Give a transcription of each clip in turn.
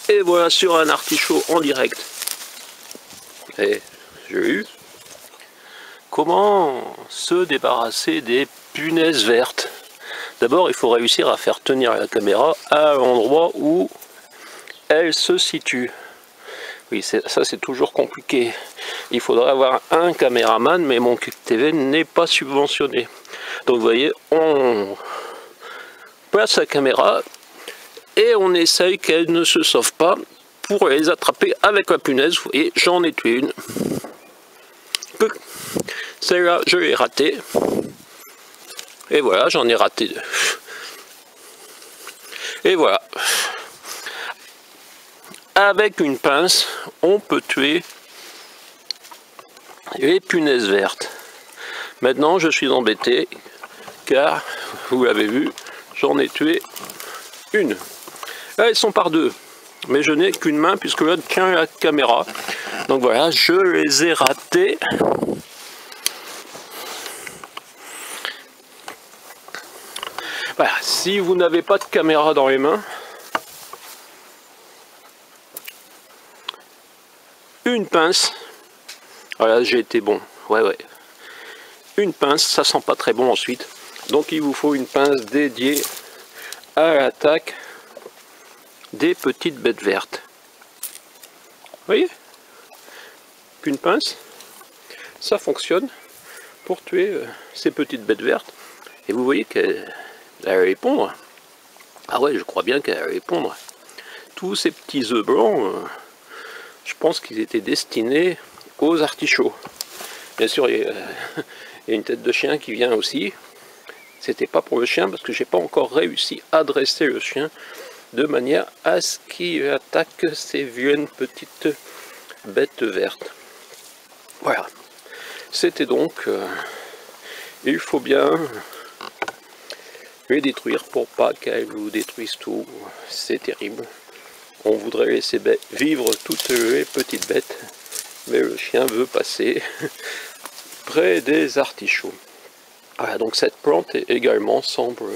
Et voilà sur un artichaut en direct. Et j'ai eu comment se débarrasser des punaises vertes. D'abord, il faut réussir à faire tenir la caméra à l'endroit où elle se situe. Oui, ça c'est toujours compliqué. Il faudrait avoir un caméraman, mais mon TV n'est pas subventionné. Donc vous voyez, on place la caméra et on essaye qu'elle ne se sauve pas pour les attraper avec la punaise. Vous voyez, j'en ai tué une. Celle-là, je l'ai ratée. Et voilà, j'en ai raté deux. Et voilà. Avec une pince, on peut tuer les punaises vertes. Maintenant, je suis embêté, car, vous l'avez vu, j'en ai tué une. Là, elles sont par deux, mais je n'ai qu'une main, puisque là, tient la caméra. Donc voilà, je les ai ratées. Voilà, si vous n'avez pas de caméra dans les mains, une pince, voilà, j'ai été bon, ouais, une pince, ça sent pas très bon ensuite, donc il vous faut une pince dédiée à l'attaque des petites bêtes vertes. Vous voyez, qu'une pince, ça fonctionne pour tuer ces petites bêtes vertes, et vous voyez qu'elle allait pondre. Ah ouais, je crois bien qu'elle allait pondre. Tous ces petits œufs blancs, je pense qu'ils étaient destinés aux artichauts. Bien sûr, il y a une tête de chien qui vient aussi. C'était pas pour le chien parce que j'ai pas encore réussi à dresser le chien de manière à ce qu'il attaque ces vilaines petites bêtes vertes. Voilà. C'était donc... il faut bien les détruire pour pas qu'elles vous détruisent tout. C'est terrible. On voudrait laisser vivre toutes les petites bêtes, mais le chien veut passer près des artichauts. Voilà, donc cette plante également semble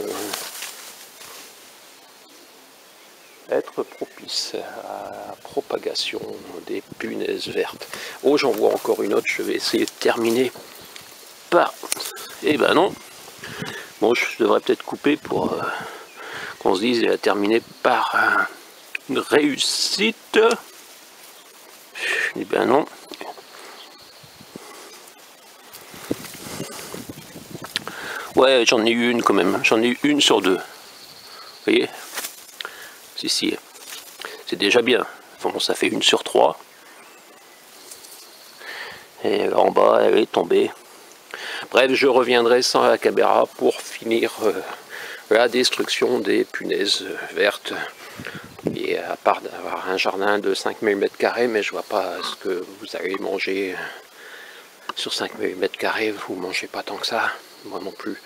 être propice à la propagation des punaises vertes. Oh, j'en vois encore une autre, je vais essayer de terminer par... Eh ben non. Bon, je devrais peut-être couper pour qu'on se dise, elle a terminé par... une réussite. Eh bien non. Ouais, j'en ai eu une quand même. J'en ai eu une sur deux. Vous voyez? Si. C'est déjà bien. Bon, ça fait une sur trois. Et là en bas, elle est tombée. Bref, je reviendrai sans la caméra pour finir la destruction des punaises vertes. Et à part d'avoir un jardin de 5000 m², mais je vois pas ce que vous allez manger sur 5000 m², vous mangez pas tant que ça, moi non plus.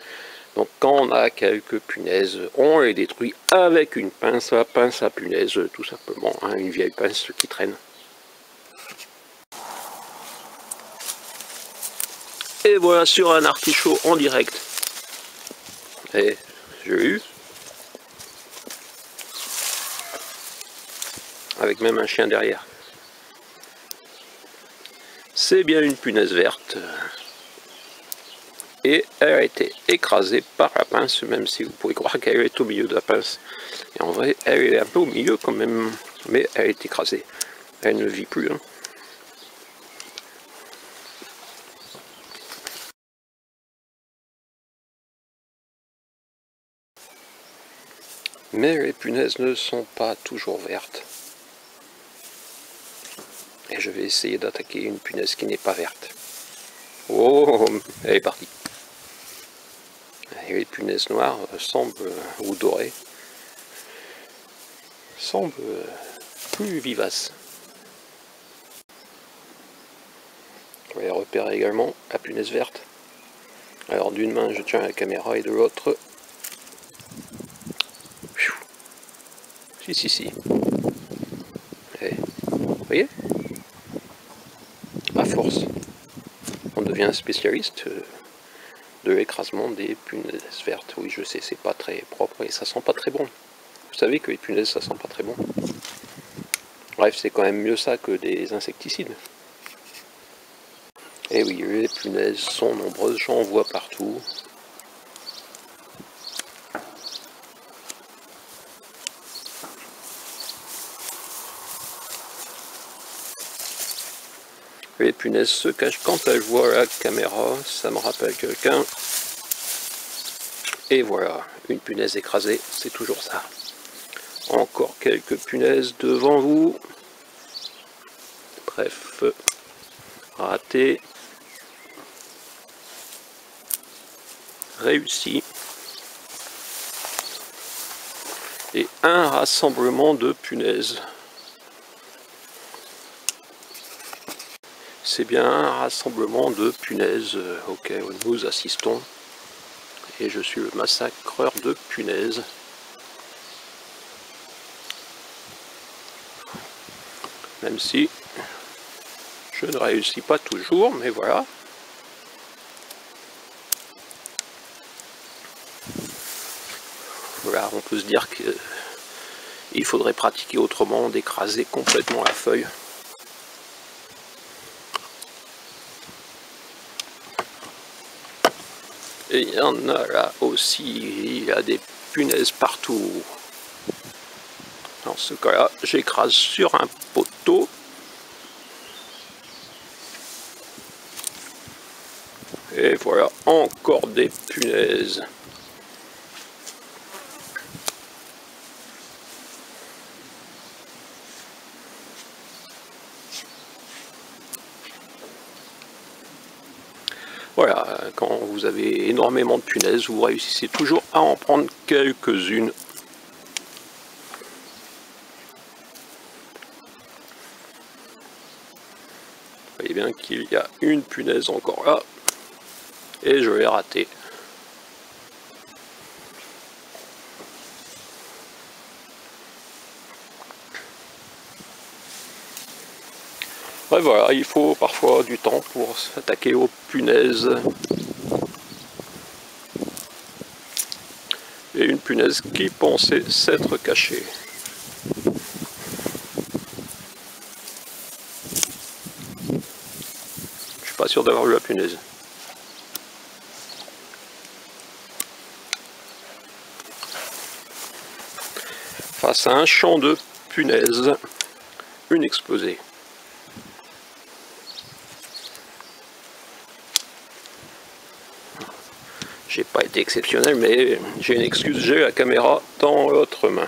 Donc quand on a quelques punaises, on les détruit avec une pince, la pince à punaise, tout simplement, hein, une vieille pince qui traîne. Et voilà sur un artichaut en direct. Et j'ai eu, avec même un chien derrière. C'est bien une punaise verte. Et elle a été écrasée par la pince, même si vous pouvez croire qu'elle est au milieu de la pince. Et en vrai, elle est un peu au milieu quand même, mais elle est écrasée. Elle ne vit plus. Hein. Mais les punaises ne sont pas toujours vertes. Et je vais essayer d'attaquer une punaise qui n'est pas verte. Oh, elle est partie. Et les punaises noires semblent, ou dorées, semblent plus vivaces. On va les repérer également, la punaise verte. Alors d'une main je tiens la caméra et de l'autre... Si. Et, vous voyez? À force, on devient un spécialiste de l'écrasement des punaises vertes. Oui, je sais, c'est pas très propre et ça sent pas très bon. Vous savez que les punaises, ça sent pas très bon. Bref, c'est quand même mieux ça que des insecticides. Et oui, les punaises sont nombreuses, j'en vois partout. Les punaises se cachent quand elles voient la caméra, ça me rappelle quelqu'un. Et voilà, une punaise écrasée, c'est toujours ça. Encore quelques punaises devant vous. Bref, raté. Réussi. Et un rassemblement de punaises. C'est bien un rassemblement de punaises auquel nous assistons. Et je suis le massacreur de punaises. Même si je ne réussis pas toujours, mais voilà. Voilà, on peut se dire qu'il faudrait pratiquer autrement, d'écraser complètement la feuille. Et il y en a là aussi, il y a des punaises partout. Dans ce cas-là, j'écrase sur un poteau. Et voilà, encore des punaises. Voilà, quand vous avez énormément de punaises, vous réussissez toujours à en prendre quelques-unes. Vous voyez bien qu'il y a une punaise encore là, et je l'ai raté. Ouais, voilà, il faut parfois du temps pour s'attaquer aux punaises. Et une punaise qui pensait s'être cachée. Je suis pas sûr d'avoir vu la punaise. Face à un champ de punaises, une explosée. J'ai pas été exceptionnel, mais j'ai une excuse, j'ai la caméra dans l'autre main.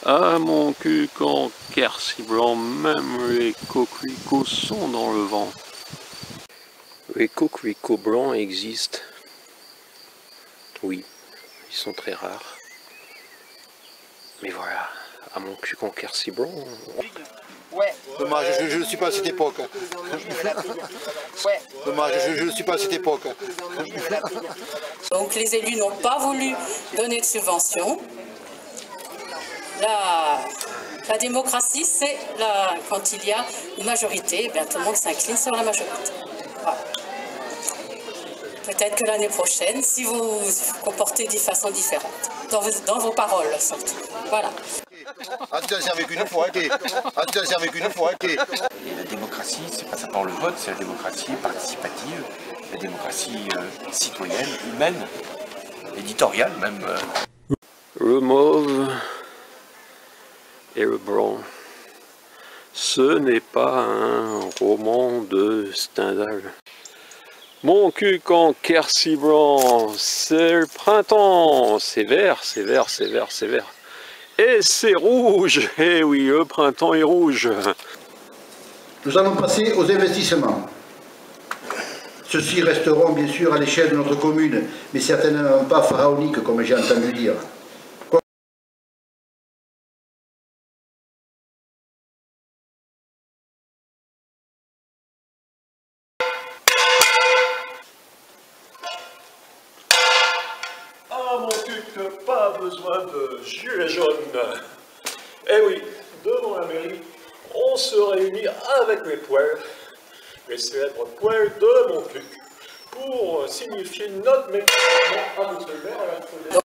Ah mon cul, quand quercy blanc, même les coquelicots sont dans le vent. Les coquelicots blancs existent. Oui, ils sont très rares. Mais voilà, à mon cul, quand quercy blanc... Ouais. Dommage, je ne suis pas à cette époque. Ouais. Dommage, je ne suis pas à cette époque. Donc les élus n'ont pas voulu donner de subventions. La démocratie, c'est quand il y a une majorité, eh bien, tout le monde s'incline sur la majorité. Voilà. Peut-être que l'année prochaine, si vous vous comportez de façon différente, dans vos paroles surtout. Voilà. Attention avec une fois, attention avec une fois. Et la démocratie, c'est pas simplement le vote, c'est la démocratie participative, la démocratie citoyenne, humaine, éditoriale même. Le mauve et le blanc. Ce n'est pas un roman de Stendhal. Mon cul quand quercy blanc, c'est le printemps, c'est vert, c'est vert, c'est vert, c'est vert. Et c'est rouge, eh oui, le printemps est rouge. Nous allons passer aux investissements. Ceux-ci resteront bien sûr à l'échelle de notre commune, mais certainement pas pharaoniques comme j'ai entendu dire. Ah mon cul, pas besoin de gilets jaunes. Eh oui, devant la mairie, on se réunit avec les poils, les célèbres poils de Montluc, pour signifier notre mécontentement à monsieur le maire.